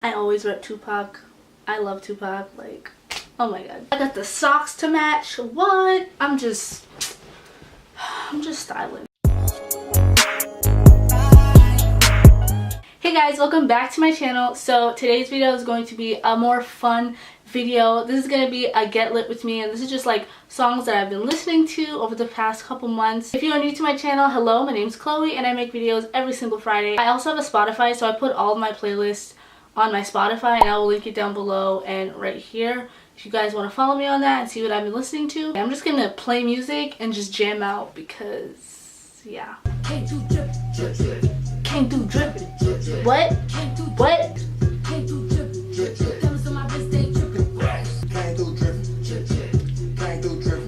I always rep Tupac. I love Tupac. Like, oh my god. I got the socks to match. What? I'm just styling. Hey guys, welcome back to my channel. So today's video is going to be a more fun video. This is going to be a get lit with me, and this is just like songs that I've been listening to over the past couple months. If you are new to my channel, hello, my name's Chloe and I make videos every single Friday. I also have a Spotify, so I put all of my playlists on my Spotify, and I will link it down below and right here if you guys want to follow me on that and see what I've been listening to. I'm just gonna play music and just jam out because yeah. Can't do drip. What? What? Can't do drip. Comes to my wrist, they dripping. Can't do drip. Can't do drip.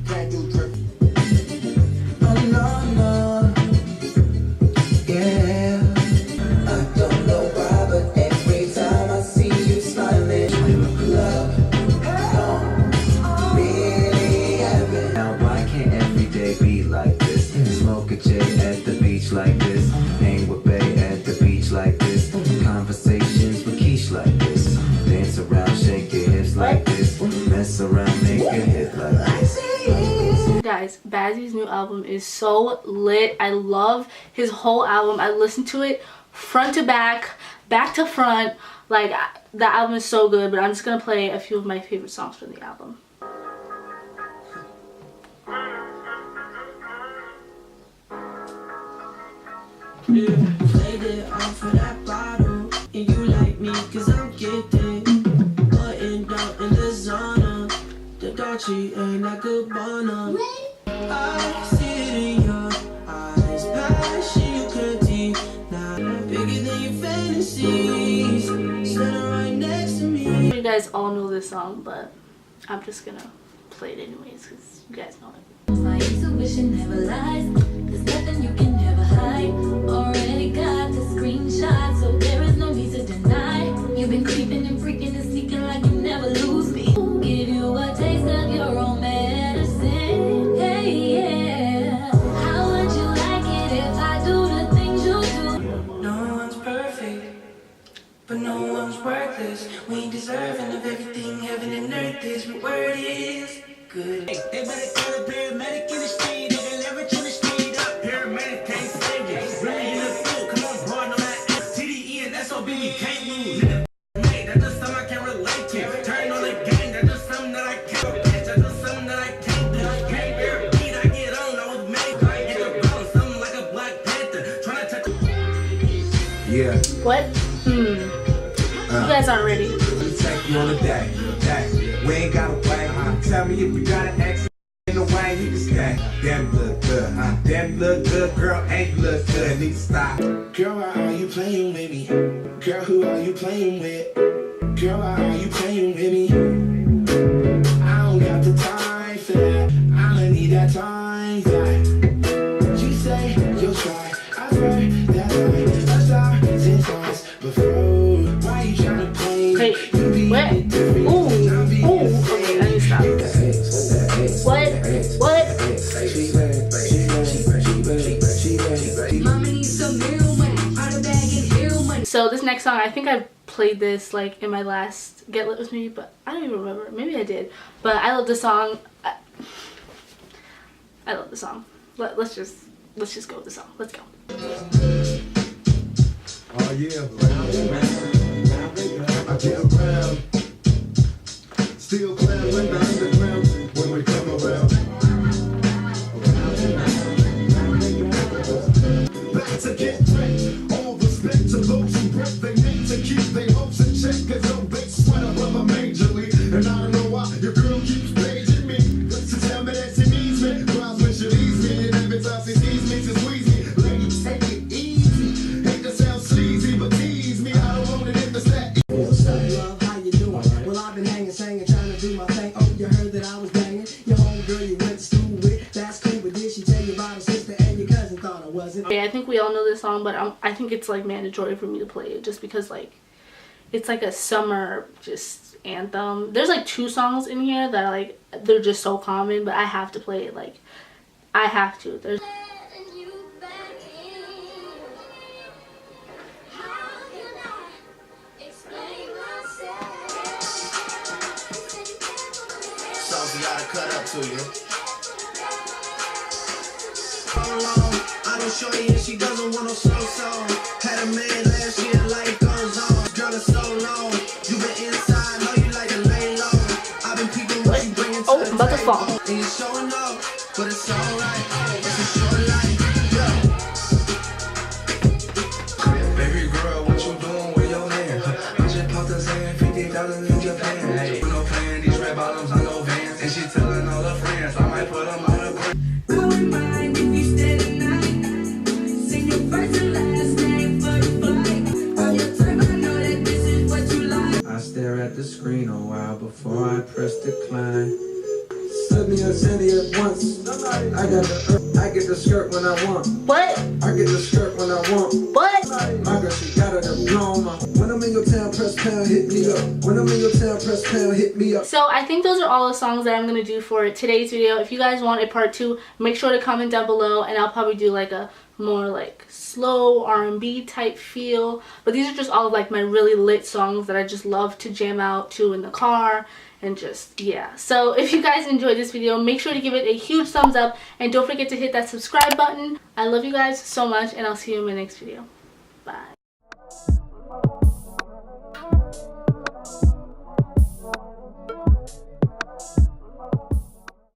Can't do drip. Oh no, no. Yeah. I don't know why, but every time I see you smiling, love don't really happen. Now why can't every day be like this? Smoke a J at the beach like this. Hang with Bay at the beach like this. Conversations with Keish like this. Dance around, shake your hips like this. Mess around, make a hit like this. Guys, Bazzi's new album is so lit. I love his whole album. I listened to it front to back, back to front. Like, the album is so good, but I'm just gonna play a few of my favorite songs from the album. Yeah, played it off of that bottle, and you like me cause I'm gifted. Buttoned out in the sauna, the Dolce and that Gabbana. I see it in your eyes, passion you could deep. Now bigger than your fantasies, standing right next to me. You guys all know this song, but I'm just gonna play it anyways because you guys know it. My intuition never lies. There's nothing you can never hide. Already got the screenshot, so there is no need to deny. You've been creeping and freaking and seeking like you never lose me. Give you a taste of your own medicine. Hey, yeah. How would you like it if I do the things you do? No one's perfect, but no one's worthless. We ain't deserving of everything heaven and earth is. But word is good. Hey, they better call a paramedic in the street. They can leverage in the street up. Paramedic can't save you. Really in the field, come on, boy, no matter. TDE and SOB, we can't lose. Hey, that's just something I can relate to. Turn on the game, that's just something that I can't catch. That's just something that I can't do. Can't bear a beat, I get on, I was made. I get a bone, something like a Black Panther. Trying to touch. Yeah. What? You guys aren't ready. Let me take you on a day. We ain't got a way. Tell me if you got an X in the way, you can stay. Damn look good, huh? Damn look good, girl ain't look good. Need to stop. Girl, why are you playing with me? Girl, who are you playing with? Girl, why are you playing with me? I don't got the time for that. I need that time back. You say you'll try. I swear that I'm a 1,000 times before. Why you trying to play? Hey, what? Ooh, okay, I need to stop. What? So this next song, I think I played this like in my last Get Lit With Me, but I don't even remember. Maybe I did. But I love the song. I love the song. Let's just go with the song. Let's go. Oh yeah, I get around. Still clown in the underground when we come around. Back to get wrecked. All respect to those who break they need to keep their hopes in check. Cause no big sweater brother majorly. And I don't know why your girl keeps paging me. To tell me that she needs me. Cries when she leaves me. And every time she sees me, she squeeze me. Lady, take it easy. Hate to sound sleazy, but tease me. I don't want it if it's that easy. What's up, love? How you doing? Well, I've been hanging, singing, trying to do my thing. Oh, you heard that I was banging. Your homegirl you went to school with. That's cool, but did she tell you about her sister and your cousin? Thought I wasn't. Okay, I think we all know this song, but I think it's like mandatory for me to play it just because like it's like a summer just anthem. There's like 2 songs in here that are like they're just so common, but I have to play it. Like I have to. There's cut up to you. I don't show you, she doesn't want no so-so. Had a man last year, life goes on. Girl, it's so long. You been inside, know you like to lay low. I've been peeping what you bringing to the I'm about to fall. table. And you're showing up, but it's alright. It's a short life, yeah. Baby girl, what you doing with your man? I just popped a saying 50,000 in Japan. Hey, we no playing these red bottoms, I know Vans. And she telling all her friends, I might put them on her brand. Mind if you stay the night. Sing your first and last name for the flight. All your time, I know that this is what you like. I stare at the screen a while before I press decline. Send me a Sandy at once. I get the skirt when I want. What? I get the skirt when I want. What? My girl, she got her diploma. When I'm in your town, press pound, hit me up. When I'm in your town, press pound, hit me up. So I think those are all the songs that I'm going to do for today's video. If you guys want a part 2, make sure to comment down below, and I'll probably do like a more like slow R&B type feel. But these are just all of like my really lit songs that I just love to jam out to in the car. And just, yeah. So if you guys enjoyed this video, make sure to give it a huge thumbs up. And don't forget to hit that subscribe button. I love you guys so much, and I'll see you in my next video. Bye.